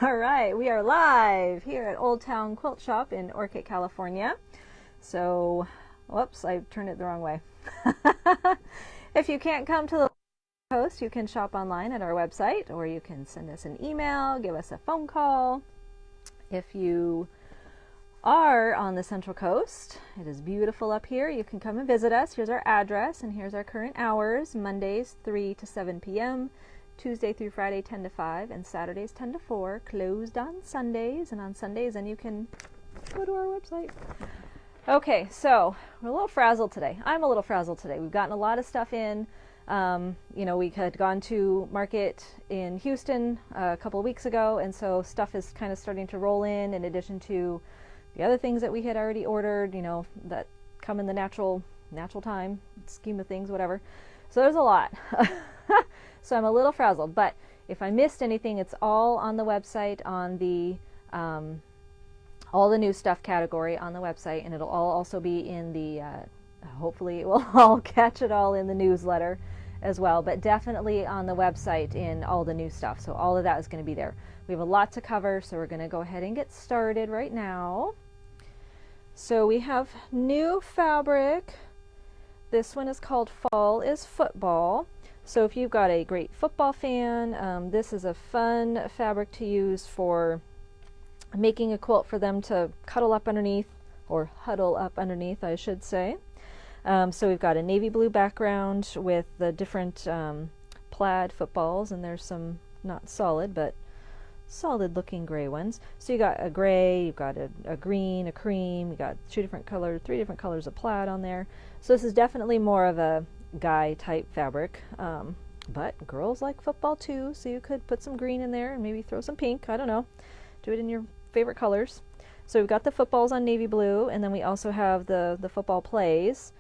All right, we are live here at Old Town Quilt Shop in Orchid, California. So, whoops, I turned it the wrong way. If you can't come to the coast, you can shop online at our website, or you can send us an email, give us a phone call. If you are on the Central Coast, it is beautiful up here. You can come and visit us. Here's our address, and here's our current hours. Mondays 3 to 7 p.m., Tuesday through Friday 10 to 5, and Saturdays 10 to 4, closed on Sundays, and on Sundays then you can go to our website. Okay, so we're a little frazzled today. I'm a little frazzled today. We've gotten a lot of stuff in. We had gone to market in Houston a couple of weeks ago, and so stuff is kind of starting to roll in addition to the other things that we had already ordered, that come in the natural time scheme of things, whatever. So there's a lot. So I'm a little frazzled, but if I missed anything, it's all on the website, on the all the new stuff category on the website, and it'll all also be in the hopefully it will all catch it all in the newsletter as well, but definitely on the website in all the new stuff. So all of that is going to be there. We have a lot to cover, so we're going to go ahead and get started right now. So we have new fabric. This one is called Fall is Football. So if you've got a great football fan, this is a fun fabric to use for making a quilt for them to cuddle up underneath, or huddle up underneath, I should say. So we've got a navy blue background with the different plaid footballs, and there's some not solid, but solid looking gray ones. So you got a gray, you've got a green, a cream, you got three different colors of plaid on there. So this is definitely more of a guy type fabric, but girls like football too, so you could put some green in there and maybe throw some pink, I don't know, do it in your favorite colors. So we've got the footballs on navy blue, and then we also have the football plays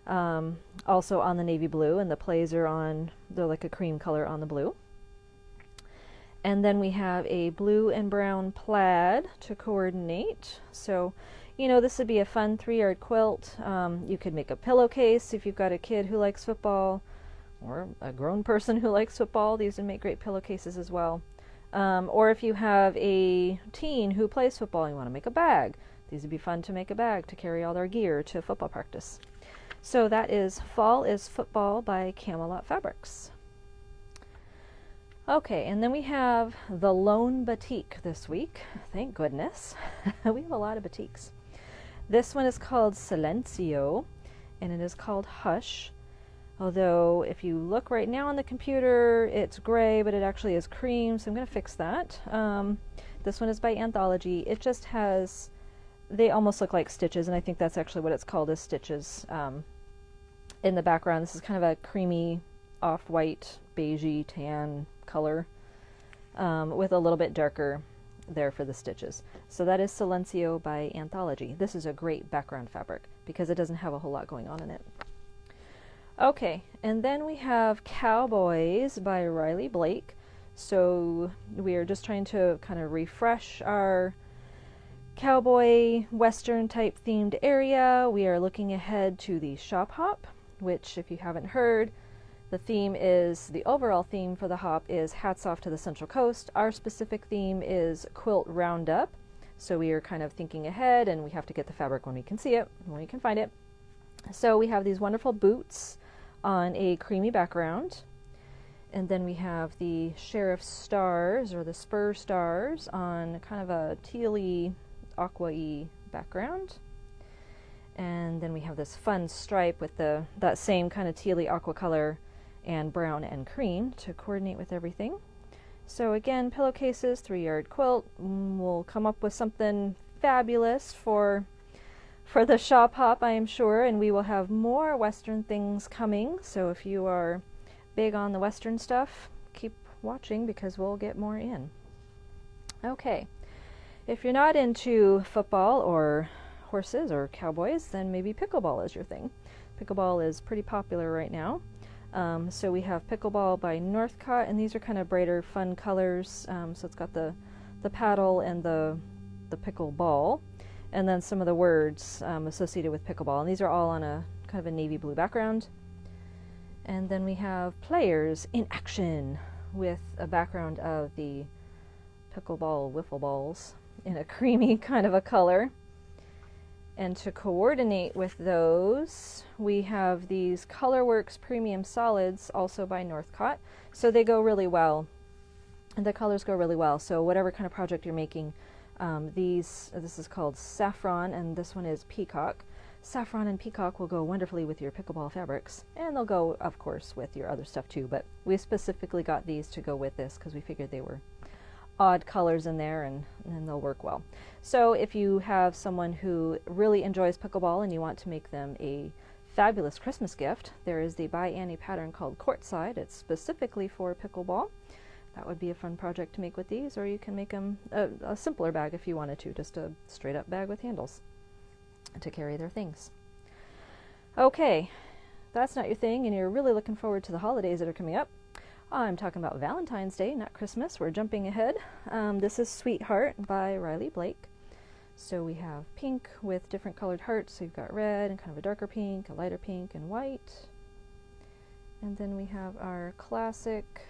also on the navy blue, and the plays are they're like a cream color on the blue. And then we have a blue and brown plaid to coordinate. So, this would be a fun 3-yard quilt. You could make a pillowcase if you've got a kid who likes football, or a grown person who likes football. These would make great pillowcases as well. Or if you have a teen who plays football and you want to make a bag, these would be fun to make a bag to carry all their gear to football practice. So that is Fall is Football by Camelot Fabrics. Okay, and then we have the Lone Batik this week. Thank goodness. We have a lot of batiks. This one is called Silencio, and it is called Hush. Although, if you look right now on the computer, it's gray, but it actually is cream, so I'm going to fix that. This one is by Anthology. It just has, they almost look like stitches, and I think that's actually what it's called, is stitches. In the background, this is kind of a creamy, off-white, beigey, tan color, with a little bit darker there for the stitches. So that is Silencio by Anthology. This is a great background fabric because it doesn't have a whole lot going on in it. Okay, and then we have Cowboys by Riley Blake. So we are just trying to kind of refresh our cowboy western type themed area. We are looking ahead to the Shop Hop, which, if you haven't heard, the overall theme for the hop is Hats Off to the Central Coast. Our specific theme is Quilt Roundup. So we are kind of thinking ahead, and we have to get the fabric when we can see it, when we can find it. So we have these wonderful boots on a creamy background. And then we have the Sheriff Stars, or the Spur Stars, on kind of a tealy, aqua-y background. And then we have this fun stripe with that same kind of tealy aqua color and brown and cream to coordinate with everything. So again, pillowcases, 3-yard quilt. We'll come up with something fabulous for the Shop Hop, I am sure, and we will have more Western things coming. So if you are big on the Western stuff, keep watching because we'll get more in. Okay, if you're not into football or horses or cowboys, then maybe pickleball is your thing. Pickleball is pretty popular right now. So we have Pickleball by Northcott, and these are kind of brighter, fun colors. So it's got the paddle and the pickle ball, and then some of the words associated with pickleball. And these are all on a kind of a navy blue background. And then we have Players in Action with a background of the pickleball wiffle balls in a creamy kind of a color. And to coordinate with those, we have these Colorworks Premium Solids, also by Northcott. So they go really well, and the colors go really well. So whatever kind of project you're making, this is called Saffron, and this one is Peacock. Saffron and Peacock will go wonderfully with your pickleball fabrics, and they'll go, of course, with your other stuff too. But we specifically got these to go with this because we figured they were odd colors in there, and they'll work well. So if you have someone who really enjoys pickleball and you want to make them a fabulous Christmas gift, there is the By Annie pattern called Courtside. It's specifically for pickleball. That would be a fun project to make with these, or you can make them a simpler bag if you wanted to, just a straight up bag with handles to carry their things. Okay, that's not your thing and you're really looking forward to the holidays that are coming up. I'm talking about Valentine's Day, not Christmas. We're jumping ahead. This is Sweetheart by Riley Blake. So we have pink with different colored hearts. So you've got red and kind of a darker pink, a lighter pink, and white. And then we have our classic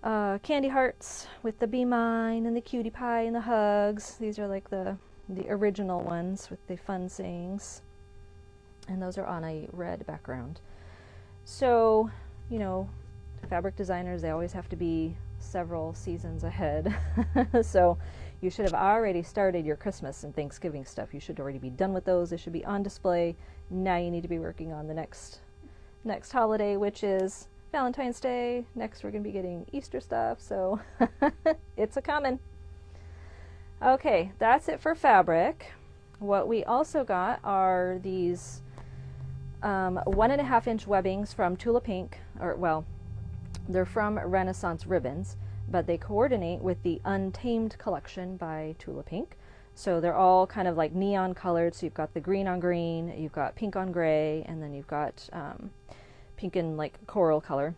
candy hearts with the Be Mine and the cutie pie and the hugs. These are like the original ones with the fun sayings. And those are on a red background. So, you know, fabric designers, they always have to be several seasons ahead. So you should have already started your Christmas and Thanksgiving stuff. You should already be done with those. They should be on display. Now you need to be working on the next holiday, which is Valentine's Day. Next we're going to be getting Easter stuff, so it's a coming. Okay, that's it for fabric. What we also got are these 1.5 inch webbings from Tula Pink, or well, they're from Renaissance Ribbons, but they coordinate with the Untamed collection by Tula Pink. So they're all kind of like neon colored. So you've got the green on green, you've got pink on gray, and then you've got pink and like coral color.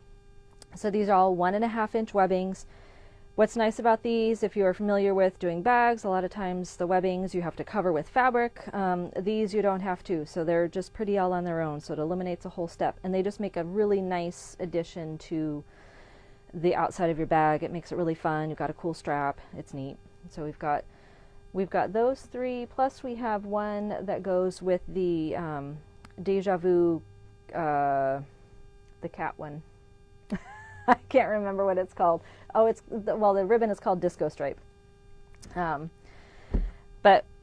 So these are all 1.5 inch webbings. What's nice about these, if you're familiar with doing bags, a lot of times the webbings you have to cover with fabric. These you don't have to, so they're just pretty all on their own, so it eliminates a whole step. And they just make a really nice addition to the outside of your bag. It makes it really fun. You've got a cool strap. It's neat. So we've got those three, plus we have one that goes with the Deja Vu, the cat one. I can't remember what it's called. Oh, the ribbon is called Disco Stripe. And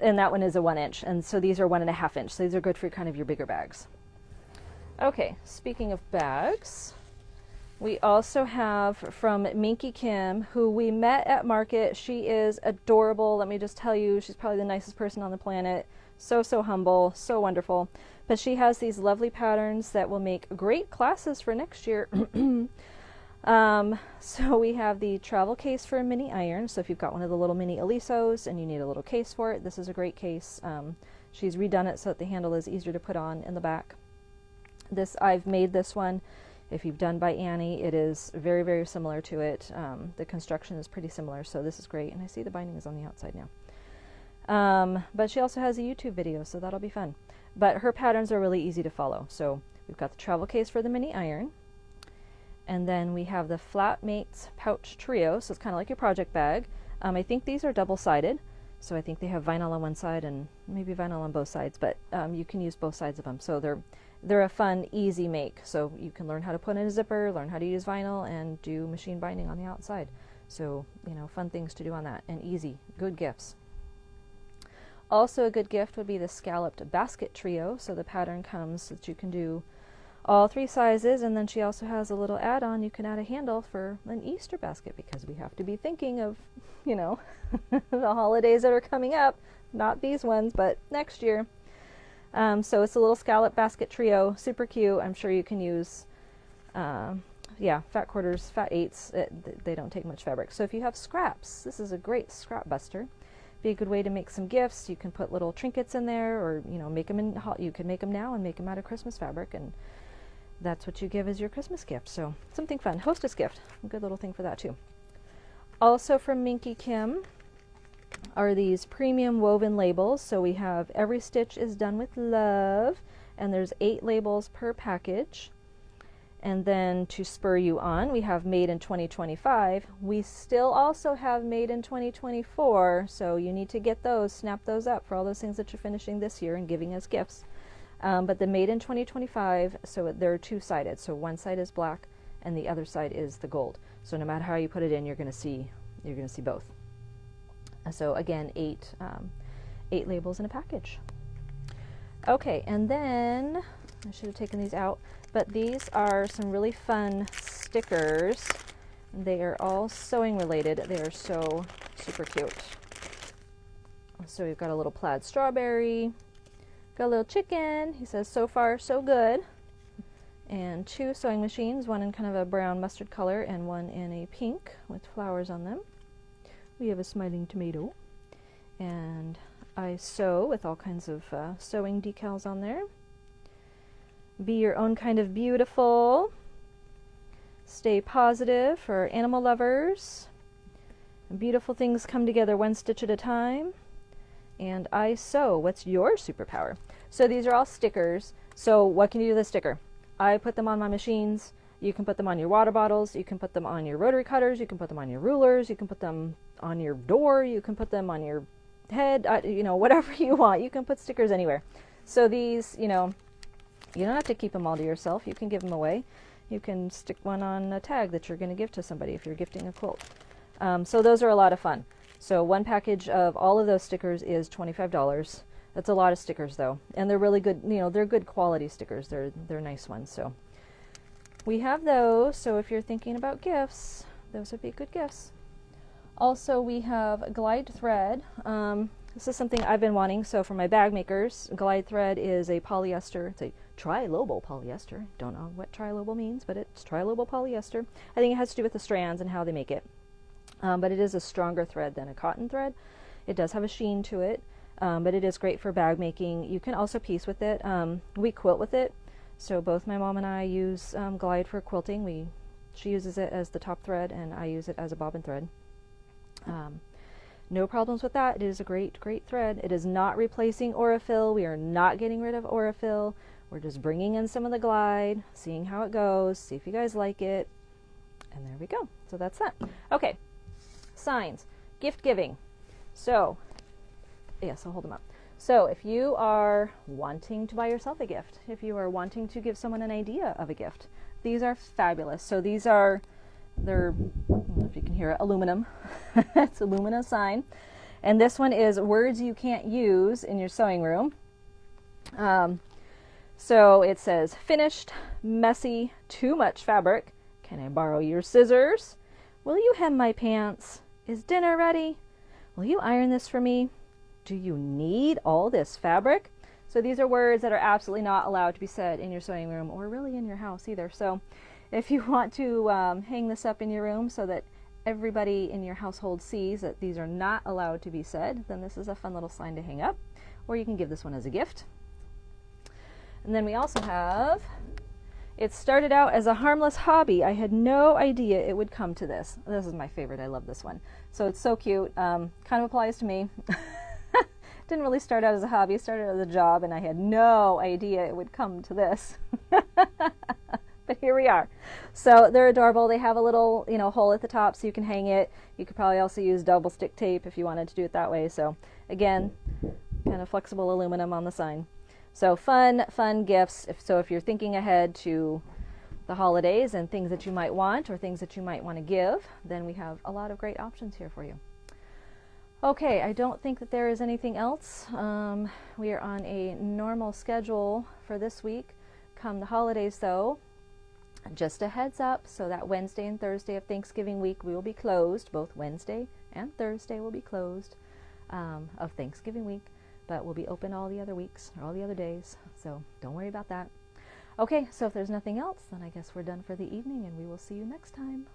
that one is a 1 inch, and so these are 1.5 inch. So these are good for kind of your bigger bags. Okay, speaking of bags, we also have from Minky Kim, who we met at market. She is adorable. Let me just tell you, she's probably the nicest person on the planet. So humble, so wonderful. But she has these lovely patterns that will make great classes for next year. So we have the travel case for a mini iron. So if you've got one of the little mini Alisos and you need a little case for it, this is a great case. She's redone it so that the handle is easier to put on in the back. I've made this one. If you've done By Annie, it is very, very similar to it. The construction is pretty similar, so this is great. And I see the binding is on the outside now. But she also has a YouTube video, so that'll be fun. But her patterns are really easy to follow. So we've got the travel case for the mini iron. And then we have the Flatmates Pouch Trio, so it's kind of like your project bag. I think these are double-sided, so I think they have vinyl on one side and maybe vinyl on both sides, but you can use both sides of them. So they're a fun, easy make. So you can learn how to put in a zipper, learn how to use vinyl, and do machine binding on the outside. So, you know, fun things to do on that, and easy, good gifts. Also a good gift would be the Scalloped Basket Trio. So the pattern comes that you can do all 3 sizes, and then she also has a little add-on. You can add a handle for an Easter basket, because we have to be thinking of, you know, the holidays that are coming up. Not these ones, but next year. So it's a little scallop basket trio, super cute. I'm sure you can use, fat quarters, fat eighths. They don't take much fabric. So if you have scraps, this is a great scrap buster. Be a good way to make some gifts. You can put little trinkets in there, or you know, make them you can make them now and make them out of Christmas fabric, and that's what you give as your Christmas gift. So something fun, hostess gift, a good little thing for that too. Also from Minky Kim are these premium woven labels. So we have Every Stitch is Done with Love, and there's 8 labels per package. And then to spur you on, we have Made in 2025. We still also have Made in 2024, so you need to get those, snap those up for all those things that you're finishing this year and giving as gifts. But the Made in 2025, so they're two-sided. So one side is black and the other side is the gold. So no matter how you put it in, you're going to see both. So again, eight labels in a package. Okay, and then I should have taken these out, but these are some really fun stickers. They are all sewing related. They are so super cute. So we've got a little plaid strawberry, got a little chicken. He says, so far so good. And two sewing machines, one in kind of a brown mustard color and one in a pink with flowers on them. We have a smiling tomato. And I sew with all kinds of sewing decals on there. Be your own kind of beautiful. Stay positive for animal lovers. Beautiful things come together one stitch at a time. And I sew. What's your superpower? So these are all stickers. So what can you do with a sticker? I put them on my machines. You can put them on your water bottles. You can put them on your rotary cutters. You can put them on your rulers. You can put them on your door. You can put them on your head. You know, whatever you want. You can put stickers anywhere. So these, you know, you don't have to keep them all to yourself. You can give them away. You can stick one on a tag that you're going to give to somebody if you're gifting a quilt. So those are a lot of fun. So one package of all of those stickers is $25. That's a lot of stickers though, and they're really good. You know, they're good quality stickers. They're nice ones. So we have those. So if you're thinking about gifts, those would be good gifts. Also, we have Glide Thread. This is something I've been wanting. So for my bag makers, Glide Thread is a polyester. It's a trilobal polyester. Don't know what trilobal means, but it's trilobal polyester. I think it has to do with the strands and how they make it. But it is a stronger thread than a cotton thread. It does have a sheen to it, but it is great for bag making. You can also piece with it. We quilt with it. So both my mom and I use Glide for quilting. She uses it as the top thread, and I use it as a bobbin thread. No problems with that. It is a great, great thread. It is not replacing Aurifil. We are not getting rid of Aurifil. We're just bringing in some of the Glide, seeing how it goes, see if you guys like it, and there we go. So that's that. Okay, signs, gift giving. So, yes, I'll hold them up. So if you are wanting to buy yourself a gift, if you are wanting to give someone an idea of a gift, these are fabulous. So these are, I don't know if you can hear it, aluminum. It's aluminum sign. And this one is words you can't use in your sewing room. So it says, finished, messy, too much fabric. Can I borrow your scissors? Will you hem my pants? Is dinner ready? Will you iron this for me? Do you need all this fabric? So these are words that are absolutely not allowed to be said in your sewing room or really in your house either. So if you want to hang this up in your room so that everybody in your household sees that these are not allowed to be said, then this is a fun little sign to hang up. Or you can give this one as a gift. And then we also have, it started out as a harmless hobby. I had no idea it would come to this. This is my favorite. I love this one. So it's so cute. Kind of applies to me. Didn't really start out as a hobby. It started as a job, and I had no idea it would come to this. But here we are. So they're adorable. They have a little, hole at the top so you can hang it. You could probably also use double stick tape if you wanted to do it that way. So again, kind of flexible aluminum on the sign. So fun gifts. If you're thinking ahead to the holidays and things that you might want or things that you might want to give, then we have a lot of great options here for you. Okay, I don't think that there is anything else. We are on a normal schedule for this week. Come the holidays though, just a heads up, so that Wednesday and Thursday of Thanksgiving week we will be closed. Both Wednesday and Thursday will be closed of Thanksgiving week, but we'll be open all the other weeks or all the other days, so don't worry about that. Okay, so if there's nothing else, then I guess we're done for the evening, and we will see you next time.